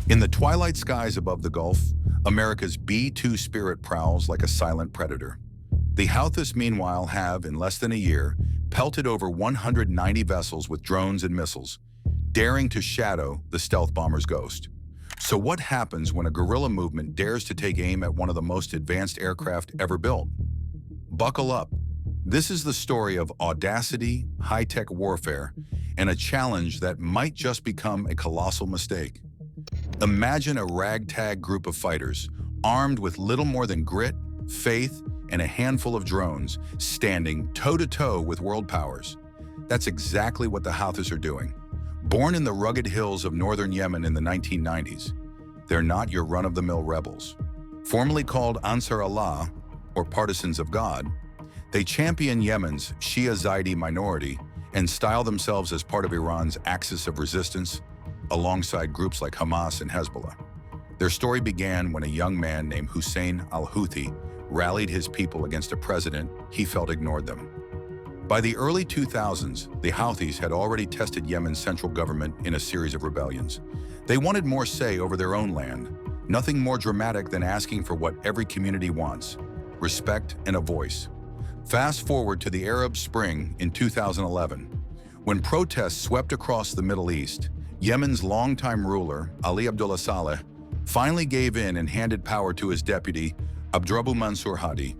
In the twilight skies above the Gulf, America's B-2 spirit prowls like a silent predator. The Houthis, meanwhile, have, in less than a year, pelted over 190 vessels with drones and missiles, daring to shadow the stealth bomber's ghost. So what happens when a guerrilla movement dares to take aim at one of the most advanced aircraft ever built? Buckle up. This is the story of audacity, high-tech warfare, and a challenge that might just become a colossal mistake. Imagine a ragtag group of fighters, armed with little more than grit, faith, and a handful of drones, standing toe-to-toe with world powers. That's exactly what the Houthis are doing. Born in the rugged hills of northern Yemen in the 1990s, they're not your run-of-the-mill rebels. Formerly called Ansar Allah, or Partisans of God, they champion Yemen's Shia Zaidi minority and style themselves as part of Iran's axis of resistance, alongside groups like Hamas and Hezbollah. Their story began when a young man named Hussein al-Houthi rallied his people against a president he felt ignored them. By the early 2000s, the Houthis had already tested Yemen's central government in a series of rebellions. They wanted more say over their own land, nothing more dramatic than asking for what every community wants: respect and a voice. Fast forward to the Arab Spring in 2011. When protests swept across the Middle East, Yemen's longtime ruler, Ali Abdullah Saleh, finally gave in and handed power to his deputy, Abdrabbu Mansour Hadi.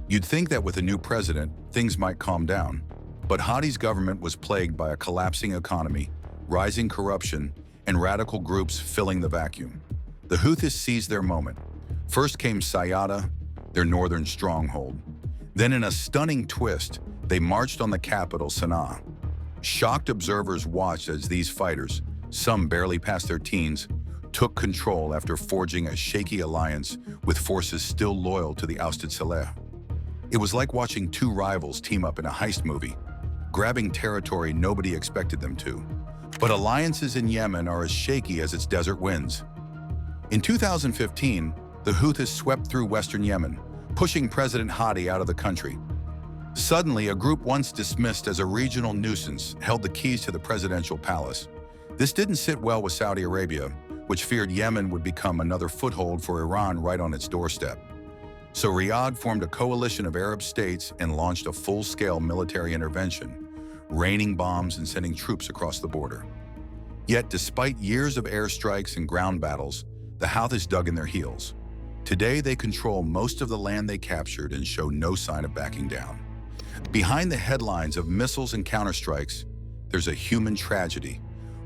You'd think that with a new president, things might calm down. But Hadi's government was plagued by a collapsing economy, rising corruption, and radical groups filling the vacuum. The Houthis seized their moment. First came Sayada, their northern stronghold. Then, in a stunning twist, they marched on the capital, Sana'a. Shocked observers watched as these fighters, some barely past their teens, took control after forging a shaky alliance with forces still loyal to the ousted Saleh. It was like watching two rivals team up in a heist movie, grabbing territory nobody expected them to. But alliances in Yemen are as shaky as its desert winds. In 2015, the Houthis swept through western Yemen, pushing President Hadi out of the country. Suddenly, a group once dismissed as a regional nuisance held the keys to the presidential palace. This didn't sit well with Saudi Arabia, which feared Yemen would become another foothold for Iran right on its doorstep. So Riyadh formed a coalition of Arab states and launched a full-scale military intervention, raining bombs and sending troops across the border. Yet, despite years of airstrikes and ground battles, the Houthis dug in their heels. Today, they control most of the land they captured and show no sign of backing down. Behind the headlines of missiles and counterstrikes, there's a human tragedy.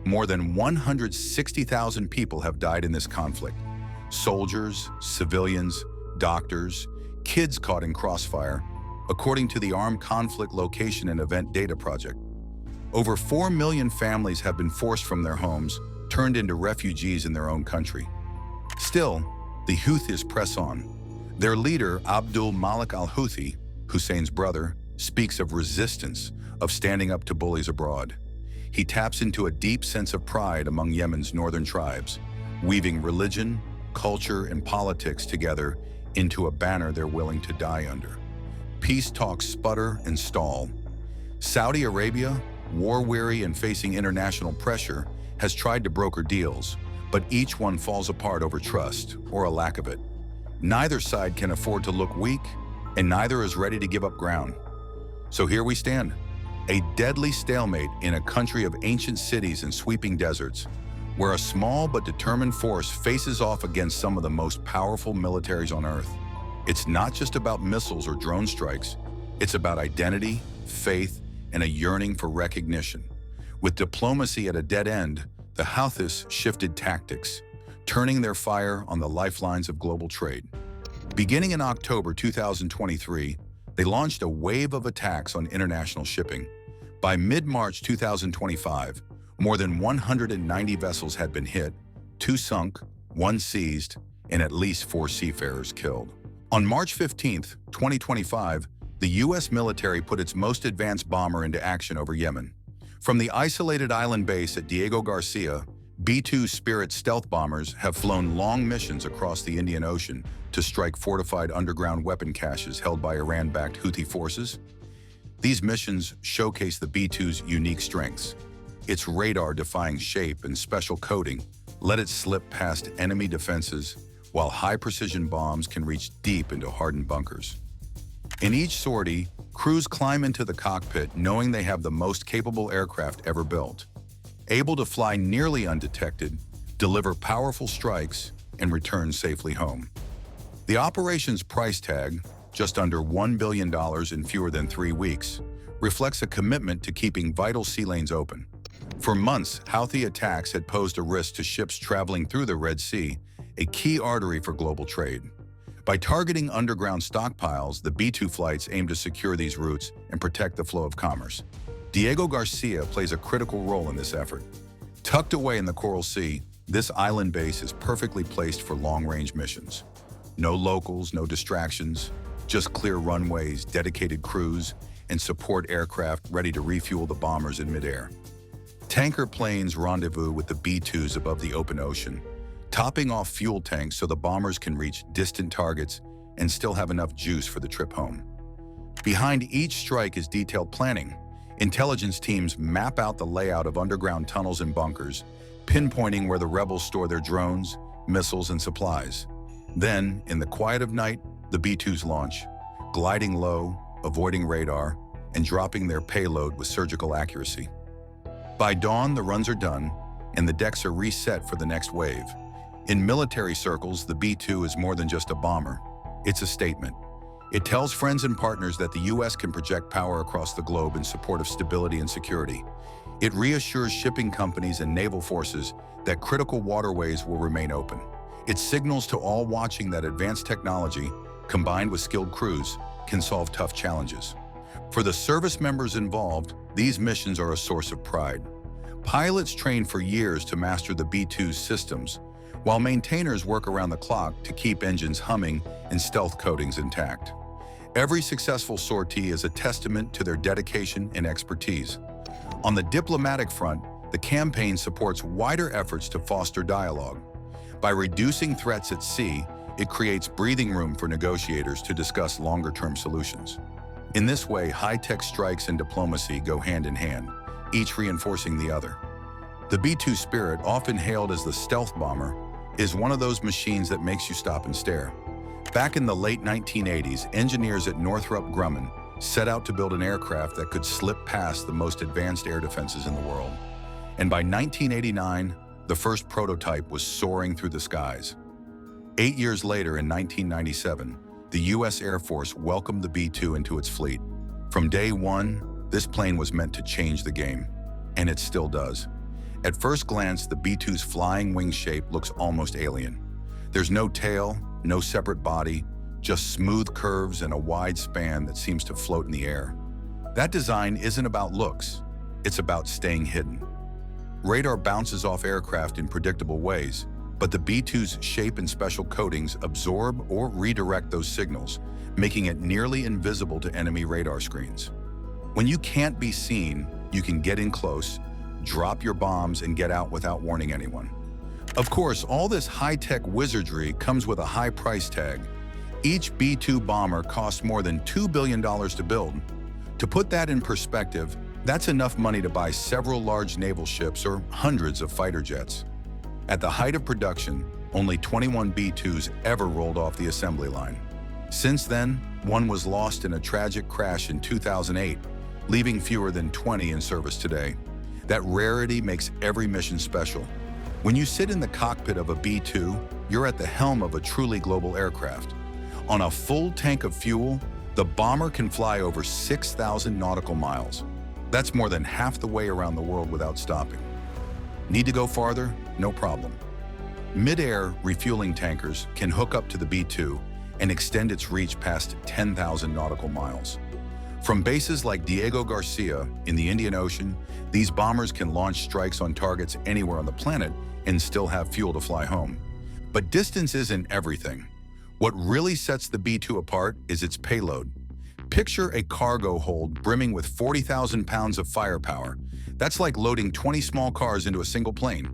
More than 160,000 people have died in this conflict. Soldiers, civilians, doctors, kids caught in crossfire, according to the Armed Conflict Location and Event Data Project. Over 4 million families have been forced from their homes, turned into refugees in their own country. Still, the Houthis press on. Their leader, Abdul Malik al-Houthi, Hussein's brother, speaks of resistance, of standing up to bullies abroad. He taps into a deep sense of pride among Yemen's northern tribes, weaving religion, culture, and politics together into a banner they're willing to die under. Peace talks sputter and stall. Saudi Arabia, war-weary and facing international pressure, has tried to broker deals, but each one falls apart over trust, or a lack of it. Neither side can afford to look weak, and neither is ready to give up ground. So here we stand, a deadly stalemate in a country of ancient cities and sweeping deserts, where a small but determined force faces off against some of the most powerful militaries on Earth. It's not just about missiles or drone strikes. It's about identity, faith, and a yearning for recognition. With diplomacy at a dead end, the Houthis shifted tactics, turning their fire on the lifelines of global trade. Beginning in October 2023, they launched a wave of attacks on international shipping. By mid-March 2025, more than 190 vessels had been hit, 2 sunk, 1 seized, and at least 4 seafarers killed. On March 15, 2025, the U.S. military put its most advanced bomber into action over Yemen. From the isolated island base at Diego Garcia, B-2 Spirit stealth bombers have flown long missions across the Indian Ocean to strike fortified underground weapon caches held by Iran-backed Houthi forces. These missions showcase the B-2's unique strengths. Its radar-defying shape and special coating let it slip past enemy defenses, while high-precision bombs can reach deep into hardened bunkers. In each sortie, crews climb into the cockpit knowing they have the most capable aircraft ever built, able to fly nearly undetected, deliver powerful strikes, and return safely home. The operation's price tag, just under $1 billion in fewer than 3 weeks, reflects a commitment to keeping vital sea lanes open. For months, Houthi attacks had posed a risk to ships traveling through the Red Sea, a key artery for global trade. By targeting underground stockpiles, the B-2 flights aim to secure these routes and protect the flow of commerce. Diego Garcia plays a critical role in this effort. Tucked away in the Coral Sea, this island base is perfectly placed for long-range missions. No locals, no distractions, just clear runways, dedicated crews, and support aircraft ready to refuel the bombers in midair. Tanker planes rendezvous with the B-2s above the open ocean, topping off fuel tanks so the bombers can reach distant targets and still have enough juice for the trip home. Behind each strike is detailed planning. Intelligence teams map out the layout of underground tunnels and bunkers, pinpointing where the rebels store their drones, missiles, and supplies. Then, in the quiet of night, the B-2s launch, gliding low, avoiding radar, and dropping their payload with surgical accuracy. By dawn, the runs are done, and the decks are reset for the next wave. In military circles, the B-2 is more than just a bomber. It's a statement. It tells friends and partners that the U.S. can project power across the globe in support of stability and security. It reassures shipping companies and naval forces that critical waterways will remain open. It signals to all watching that advanced technology, combined with skilled crews, can solve tough challenges. For the service members involved, these missions are a source of pride. Pilots train for years to master the B-2's systems, while maintainers work around the clock to keep engines humming and stealth coatings intact. Every successful sortie is a testament to their dedication and expertise. On the diplomatic front, the campaign supports wider efforts to foster dialogue. By reducing threats at sea, it creates breathing room for negotiators to discuss longer-term solutions. In this way, high-tech strikes and diplomacy go hand in hand, each reinforcing the other. The B-2 Spirit, often hailed as the stealth bomber, is one of those machines that makes you stop and stare. Back in the late 1980s, engineers at Northrop Grumman set out to build an aircraft that could slip past the most advanced air defenses in the world. And by 1989, the first prototype was soaring through the skies. 8 years later, in 1997, the U.S. Air Force welcomed the B-2 into its fleet. From day one, this plane was meant to change the game, and it still does. At first glance, the B-2's flying wing shape looks almost alien. There's no tail, no separate body, just smooth curves and a wide span that seems to float in the air. That design isn't about looks, it's about staying hidden. Radar bounces off aircraft in predictable ways, but the B-2's shape and special coatings absorb or redirect those signals, making it nearly invisible to enemy radar screens. When you can't be seen, you can get in close, drop your bombs, and get out without warning anyone. Of course, all this high-tech wizardry comes with a high price tag. Each B-2 bomber costs more than $2 billion to build. To put that in perspective, that's enough money to buy several large naval ships or hundreds of fighter jets. At the height of production, only 21 B-2s ever rolled off the assembly line. Since then, one was lost in a tragic crash in 2008, leaving fewer than 20 in service today. That rarity makes every mission special. When you sit in the cockpit of a B-2, you're at the helm of a truly global aircraft. On a full tank of fuel, the bomber can fly over 6,000 nautical miles. That's more than half the way around the world without stopping. Need to go farther? No problem. Mid-air refueling tankers can hook up to the B-2 and extend its reach past 10,000 nautical miles. From bases like Diego Garcia in the Indian Ocean, these bombers can launch strikes on targets anywhere on the planet and still have fuel to fly home. But distance isn't everything. What really sets the B-2 apart is its payload. Picture a cargo hold brimming with 40,000 pounds of firepower. That's like loading 20 small cars into a single plane.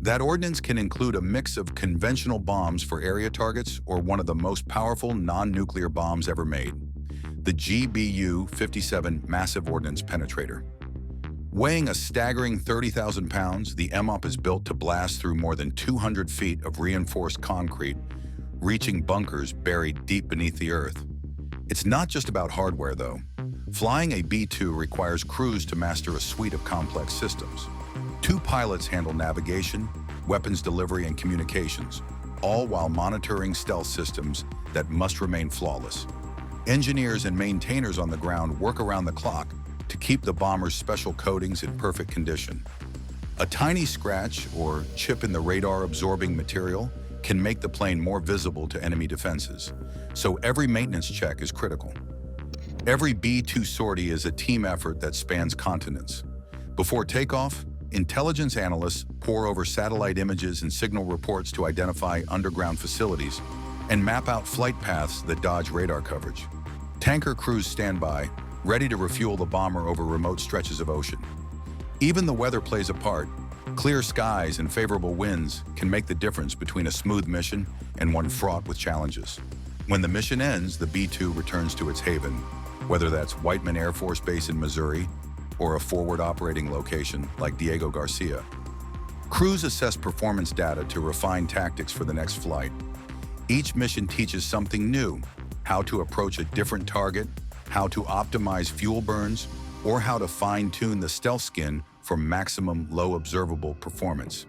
That ordnance can include a mix of conventional bombs for area targets or one of the most powerful non-nuclear bombs ever made, the GBU-57 Massive Ordnance Penetrator. Weighing a staggering 30,000 pounds, the MOP is built to blast through more than 200 feet of reinforced concrete, reaching bunkers buried deep beneath the earth. It's not just about hardware, though. Flying a B-2 requires crews to master a suite of complex systems. 2 pilots handle navigation, weapons delivery, and communications, all while monitoring stealth systems that must remain flawless. Engineers and maintainers on the ground work around the clock to keep the bomber's special coatings in perfect condition. A tiny scratch or chip in the radar-absorbing material can make the plane more visible to enemy defenses, so every maintenance check is critical. Every B-2 sortie is a team effort that spans continents. Before takeoff, intelligence analysts pore over satellite images and signal reports to identify underground facilities and map out flight paths that dodge radar coverage. Tanker crews stand by, ready to refuel the bomber over remote stretches of ocean. Even the weather plays a part. Clear skies and favorable winds can make the difference between a smooth mission and one fraught with challenges. When the mission ends, the B-2 returns to its haven, whether that's Whiteman Air Force Base in Missouri or a forward operating location like Diego Garcia. Crews assess performance data to refine tactics for the next flight. Each mission teaches something new: how to approach a different target, how to optimize fuel burns, or how to fine-tune the stealth skin for maximum low observable performance.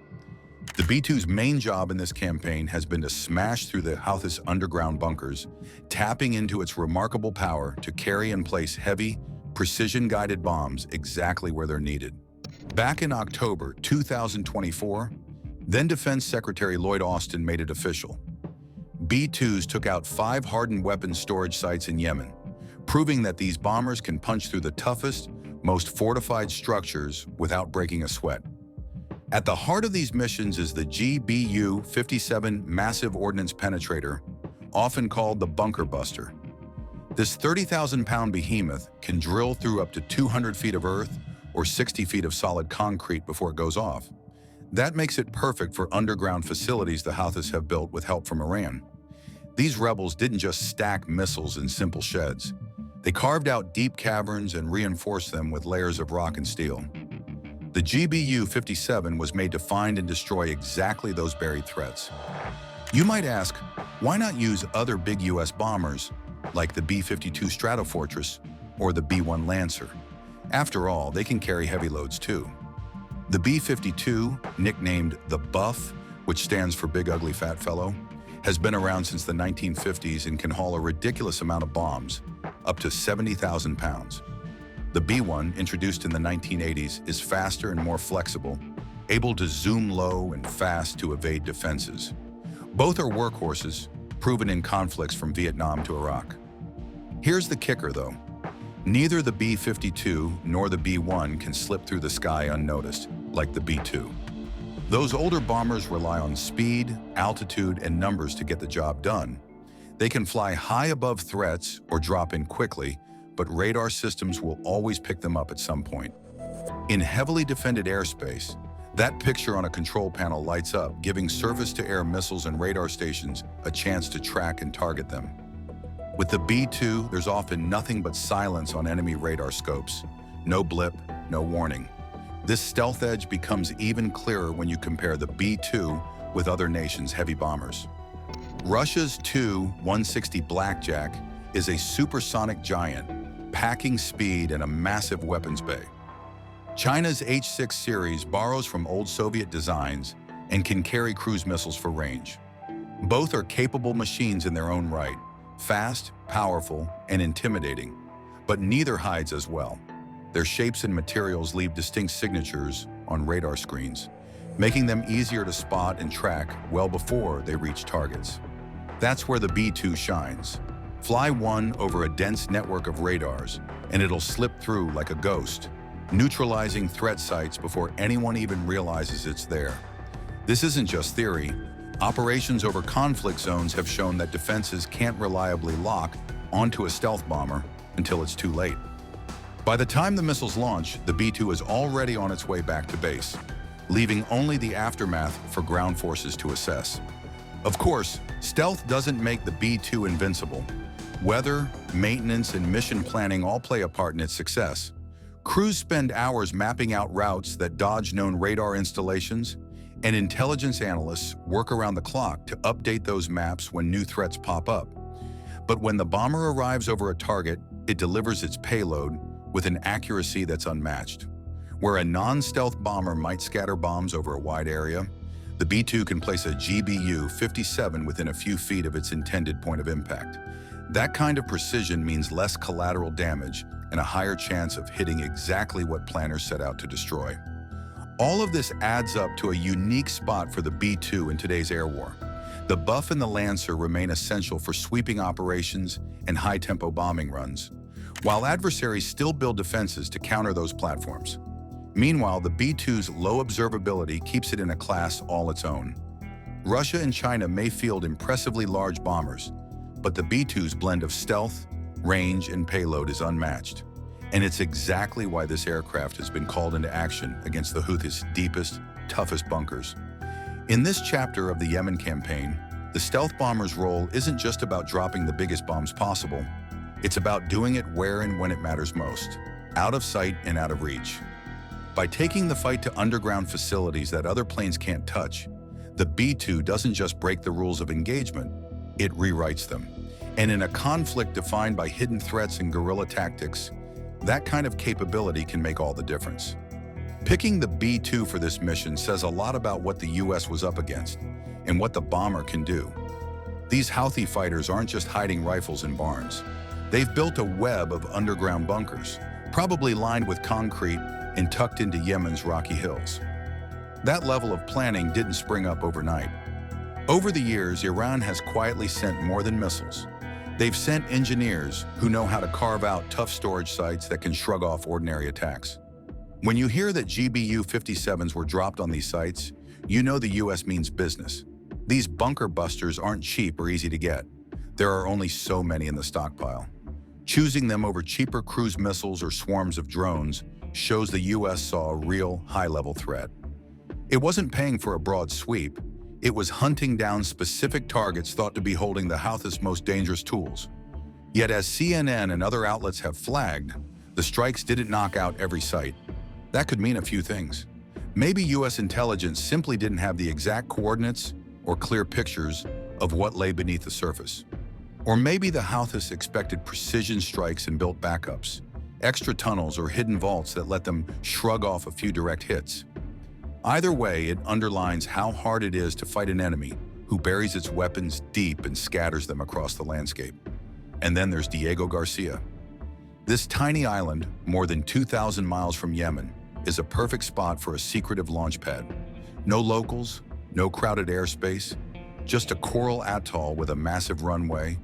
The B-2's main job in this campaign has been to smash through the Houthis underground bunkers, tapping into its remarkable power to carry and place heavy, precision-guided bombs exactly where they're needed. Back in October 2024, then Defense Secretary Lloyd Austin made it official. B-2s took out 5 hardened weapons storage sites in Yemen, proving that these bombers can punch through the toughest, most fortified structures without breaking a sweat. At the heart of these missions is the GBU-57 Massive Ordnance Penetrator, often called the Bunker Buster. This 30,000-pound behemoth can drill through up to 200 feet of earth or 60 feet of solid concrete before it goes off. That makes it perfect for underground facilities the Houthis have built with help from Iran. These rebels didn't just stack missiles in simple sheds. They carved out deep caverns and reinforced them with layers of rock and steel. The GBU-57 was made to find and destroy exactly those buried threats. You might ask, why not use other big US bombers like the B-52 Stratofortress or the B-1 Lancer? After all, they can carry heavy loads too. The B-52, nicknamed the Buff, which stands for Big Ugly Fat Fellow, has been around since the 1950s and can haul a ridiculous amount of bombs, up to 70,000 pounds. The B-1, introduced in the 1980s, is faster and more flexible, able to zoom low and fast to evade defenses. Both are workhorses, proven in conflicts from Vietnam to Iraq. Here's the kicker, though. Neither the B-52 nor the B-1 can slip through the sky unnoticed, like the B-2. Those older bombers rely on speed, altitude, and numbers to get the job done. They can fly high above threats or drop in quickly, but radar systems will always pick them up at some point. In heavily defended airspace, that picture on a control panel lights up, giving surface-to-air missiles and radar stations a chance to track and target them. With the B-2, there's often nothing but silence on enemy radar scopes. No blip, no warning. This stealth edge becomes even clearer when you compare the B-2 with other nations' heavy bombers. Russia's Tu-160 Blackjack is a supersonic giant, packing speed and a massive weapons bay. China's H-6 series borrows from old Soviet designs and can carry cruise missiles for range. Both are capable machines in their own right, fast, powerful, and intimidating, but neither hides as well. Their shapes and materials leave distinct signatures on radar screens, making them easier to spot and track well before they reach targets. That's where the B-2 shines. Fly one over a dense network of radars, and it'll slip through like a ghost, neutralizing threat sites before anyone even realizes it's there. This isn't just theory. Operations over conflict zones have shown that defenses can't reliably lock onto a stealth bomber until it's too late. By the time the missiles launch, the B-2 is already on its way back to base, leaving only the aftermath for ground forces to assess. Of course, stealth doesn't make the B-2 invincible. Weather, maintenance, and mission planning all play a part in its success. Crews spend hours mapping out routes that dodge known radar installations, and intelligence analysts work around the clock to update those maps when new threats pop up. But when the bomber arrives over a target, it delivers its payload with an accuracy that's unmatched. Where a non-stealth bomber might scatter bombs over a wide area, the B-2 can place a GBU-57 within a few feet of its intended point of impact. That kind of precision means less collateral damage and a higher chance of hitting exactly what planners set out to destroy. All of this adds up to a unique spot for the B-2 in today's air war. The Buff and the Lancer remain essential for sweeping operations and high-tempo bombing runs, while adversaries still build defenses to counter those platforms. Meanwhile, the B-2's low observability keeps it in a class all its own. Russia and China may field impressively large bombers, but the B-2's blend of stealth, range, and payload is unmatched. And it's exactly why this aircraft has been called into action against the Houthis' deepest, toughest bunkers. In this chapter of the Yemen campaign, the stealth bomber's role isn't just about dropping the biggest bombs possible. It's about doing it where and when it matters most, out of sight and out of reach. By taking the fight to underground facilities that other planes can't touch, the B-2 doesn't just break the rules of engagement, it rewrites them. And in a conflict defined by hidden threats and guerrilla tactics, that kind of capability can make all the difference. Picking the B-2 for this mission says a lot about what the US was up against and what the bomber can do. These Houthi fighters aren't just hiding rifles in barns. They've built a web of underground bunkers, probably lined with concrete and tucked into Yemen's rocky hills. That level of planning didn't spring up overnight. Over the years, Iran has quietly sent more than missiles. They've sent engineers who know how to carve out tough storage sites that can shrug off ordinary attacks. When you hear that GBU-57s were dropped on these sites, you know the US means business. These bunker busters aren't cheap or easy to get. There are only so many in the stockpile. Choosing them over cheaper cruise missiles or swarms of drones shows the US saw a real high-level threat. It wasn't paying for a broad sweep. It was hunting down specific targets thought to be holding the Houthis' most dangerous tools. Yet as CNN and other outlets have flagged, the strikes didn't knock out every site. That could mean a few things. Maybe US intelligence simply didn't have the exact coordinates or clear pictures of what lay beneath the surface. Or maybe the Houthis expected precision strikes and built backups, extra tunnels or hidden vaults that let them shrug off a few direct hits. Either way, it underlines how hard it is to fight an enemy who buries its weapons deep and scatters them across the landscape. And then there's Diego Garcia. This tiny island, more than 2,000 miles from Yemen, is a perfect spot for a secretive launch pad. No locals, no crowded airspace, just a coral atoll with a massive runway,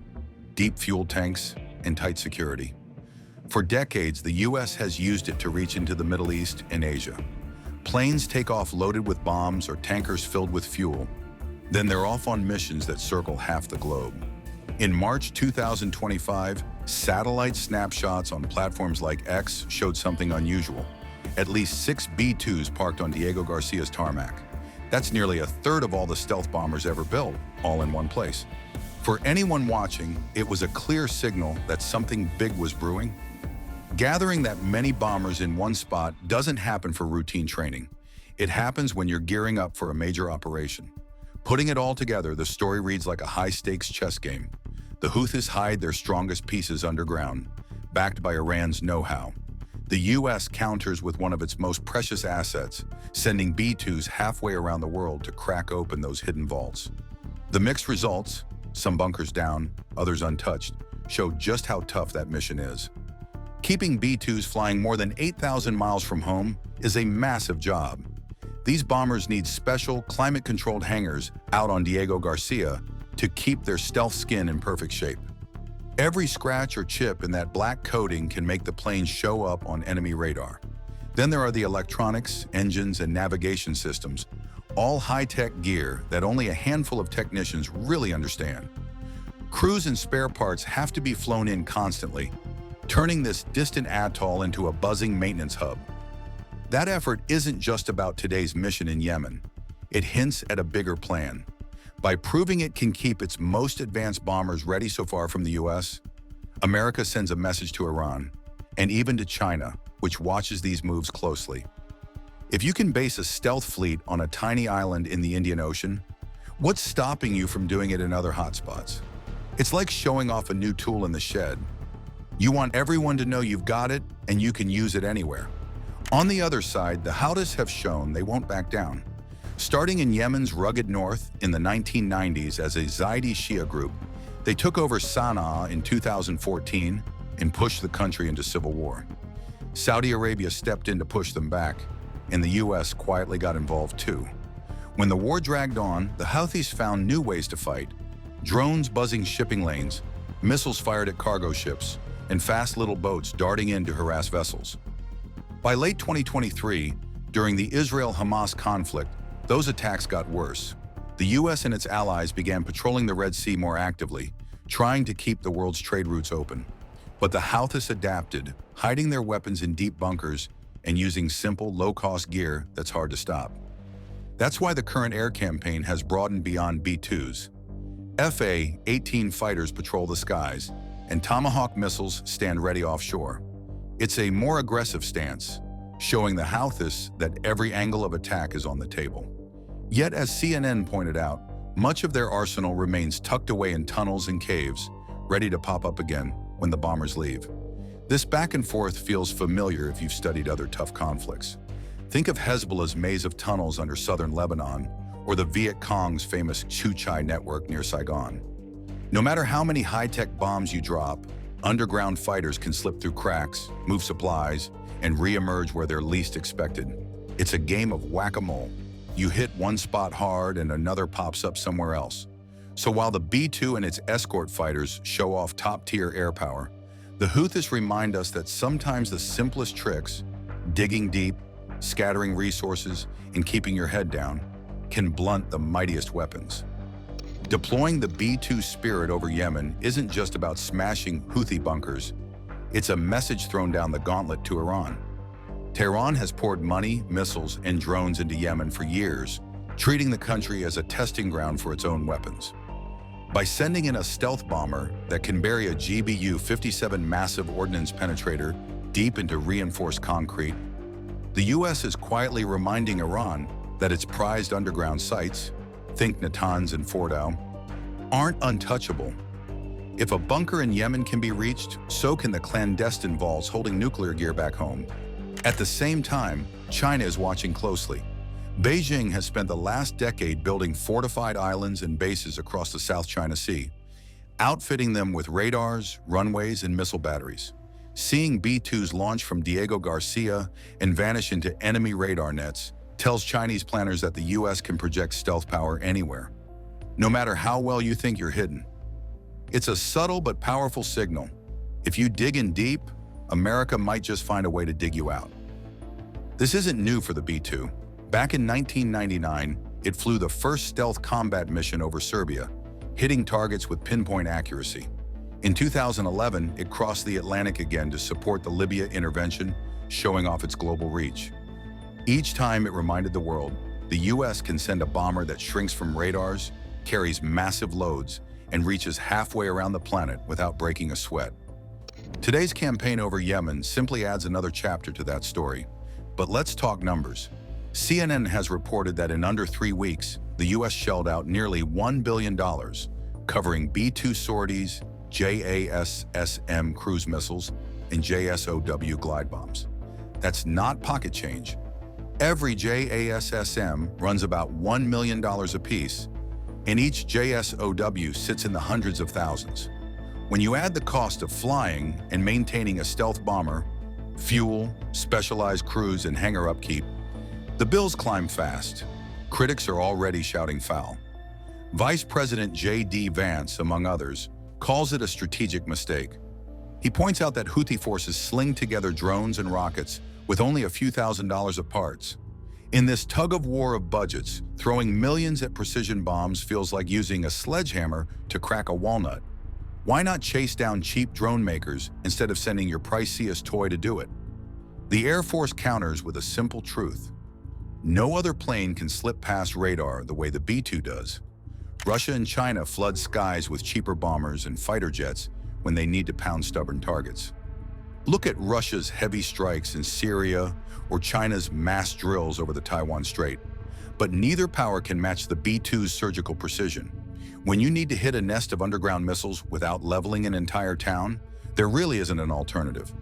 deep fuel tanks, and tight security. For decades, the US has used it to reach into the Middle East and Asia. Planes take off loaded with bombs or tankers filled with fuel. Then they're off on missions that circle half the globe. In March 2025, satellite snapshots on platforms like X showed something unusual. At least 6 B-2s parked on Diego Garcia's tarmac. That's nearly a third of all the stealth bombers ever built, all in one place. For anyone watching, it was a clear signal that something big was brewing. Gathering that many bombers in one spot doesn't happen for routine training. It happens when you're gearing up for a major operation. Putting it all together, the story reads like a high-stakes chess game. The Houthis hide their strongest pieces underground, backed by Iran's know-how. The US counters with one of its most precious assets, sending B-2s halfway around the world to crack open those hidden vaults. The mixed results, some bunkers down, others untouched, show just how tough that mission is. Keeping B-2s flying more than 8,000 miles from home is a massive job. These bombers need special, climate-controlled hangars out on Diego Garcia to keep their stealth skin in perfect shape. Every scratch or chip in that black coating can make the plane show up on enemy radar. Then there are the electronics, engines, and navigation systems, all high-tech gear that only a handful of technicians really understand. Crews and spare parts have to be flown in constantly, turning this distant atoll into a buzzing maintenance hub. That effort isn't just about today's mission in Yemen. It hints at a bigger plan. By proving it can keep its most advanced bombers ready so far from the US, America sends a message to Iran, and even to China, which watches these moves closely. If you can base a stealth fleet on a tiny island in the Indian Ocean, what's stopping you from doing it in other hotspots? It's like showing off a new tool in the shed. You want everyone to know you've got it and you can use it anywhere. On the other side, the Houthis have shown they won't back down. Starting in Yemen's rugged north in the 1990s as a Zaidi Shia group, they took over Sana'a in 2014 and pushed the country into civil war. Saudi Arabia stepped in to push them back, and the US quietly got involved too. When the war dragged on, the Houthis found new ways to fight: drones buzzing shipping lanes, missiles fired at cargo ships, and fast little boats darting in to harass vessels. By late 2023, during the Israel-Hamas conflict, those attacks got worse. The US and its allies began patrolling the Red Sea more actively, trying to keep the world's trade routes open. But the Houthis adapted, hiding their weapons in deep bunkers and using simple, low-cost gear that's hard to stop. That's why the current air campaign has broadened beyond B-2s. FA-18 fighters patrol the skies, and Tomahawk missiles stand ready offshore. It's a more aggressive stance, showing the Houthis that every angle of attack is on the table. Yet, as CNN pointed out, much of their arsenal remains tucked away in tunnels and caves, ready to pop up again when the bombers leave. This back and forth feels familiar if you've studied other tough conflicts. Think of Hezbollah's maze of tunnels under southern Lebanon, or the Viet Cong's famous Chu-Chai network near Saigon. No matter how many high-tech bombs you drop, underground fighters can slip through cracks, move supplies, and re-emerge where they're least expected. It's a game of whack-a-mole. You hit one spot hard and another pops up somewhere else. So while the B-2 and its escort fighters show off top-tier air power, the Houthis remind us that sometimes the simplest tricks, digging deep, scattering resources, and keeping your head down, can blunt the mightiest weapons. Deploying the B-2 Spirit over Yemen isn't just about smashing Houthi bunkers. It's a message thrown down the gauntlet to Iran. Tehran has poured money, missiles, and drones into Yemen for years, treating the country as a testing ground for its own weapons. By sending in a stealth bomber that can bury a GBU-57 massive ordnance penetrator deep into reinforced concrete, the US is quietly reminding Iran that its prized underground sites, think Natanz and Fordow, aren't untouchable. If a bunker in Yemen can be reached, so can the clandestine vaults holding nuclear gear back home. At the same time, China is watching closely. Beijing has spent the last decade building fortified islands and bases across the South China Sea, outfitting them with radars, runways, and missile batteries. Seeing B-2s launch from Diego Garcia and vanish into enemy radar nets tells Chinese planners that the US can project stealth power anywhere, no matter how well you think you're hidden. It's a subtle but powerful signal. If you dig in deep, America might just find a way to dig you out. This isn't new for the B-2. Back in 1999, it flew the first stealth combat mission over Serbia, hitting targets with pinpoint accuracy. In 2011, it crossed the Atlantic again to support the Libya intervention, showing off its global reach. Each time it reminded the world, the US can send a bomber that shrinks from radars, carries massive loads, and reaches halfway around the planet without breaking a sweat. Today's campaign over Yemen simply adds another chapter to that story. But let's talk numbers. CNN has reported that in under 3 weeks, the US shelled out nearly $1 billion, covering B-2 sorties, JASSM cruise missiles, and JSOW glide bombs. That's not pocket change. Every JASSM runs about $1 million apiece, and each JSOW sits in the hundreds of thousands. When you add the cost of flying and maintaining a stealth bomber, fuel, specialized crews, and hangar upkeep, the bills climb fast. Critics are already shouting foul. Vice President J.D. Vance, among others, calls it a strategic mistake. He points out that Houthi forces sling together drones and rockets with only a few $1,000s of parts. In this tug-of-war of budgets, throwing millions at precision bombs feels like using a sledgehammer to crack a walnut. Why not chase down cheap drone makers instead of sending your priciest toy to do it? The Air Force counters with a simple truth. No other plane can slip past radar the way the B-2 does. Russia and China flood skies with cheaper bombers and fighter jets when they need to pound stubborn targets. Look at Russia's heavy strikes in Syria or China's mass drills over the Taiwan Strait. But neither power can match the B-2's surgical precision. When you need to hit a nest of underground missiles without leveling an entire town, there really isn't an alternative.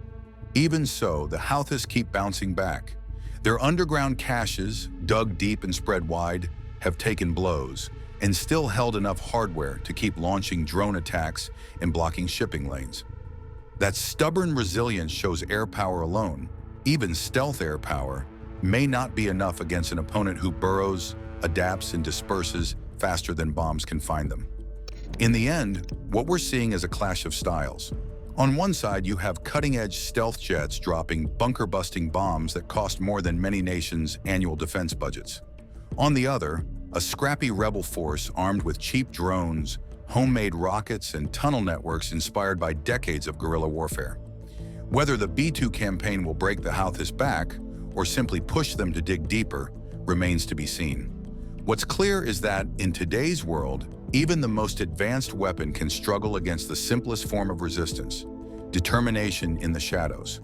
Even so, the Houthis keep bouncing back. Their underground caches, dug deep and spread wide, have taken blows and still held enough hardware to keep launching drone attacks and blocking shipping lanes. That stubborn resilience shows air power alone, even stealth air power, may not be enough against an opponent who burrows, adapts, and disperses faster than bombs can find them. In the end, what we're seeing is a clash of styles. On one side, you have cutting-edge stealth jets dropping bunker-busting bombs that cost more than many nations' annual defense budgets. On the other, a scrappy rebel force armed with cheap drones, homemade rockets, and tunnel networks inspired by decades of guerrilla warfare. Whether the B-2 campaign will break the Houthis back or simply push them to dig deeper remains to be seen. What's clear is that, in today's world, even the most advanced weapon can struggle against the simplest form of resistance: determination in the shadows.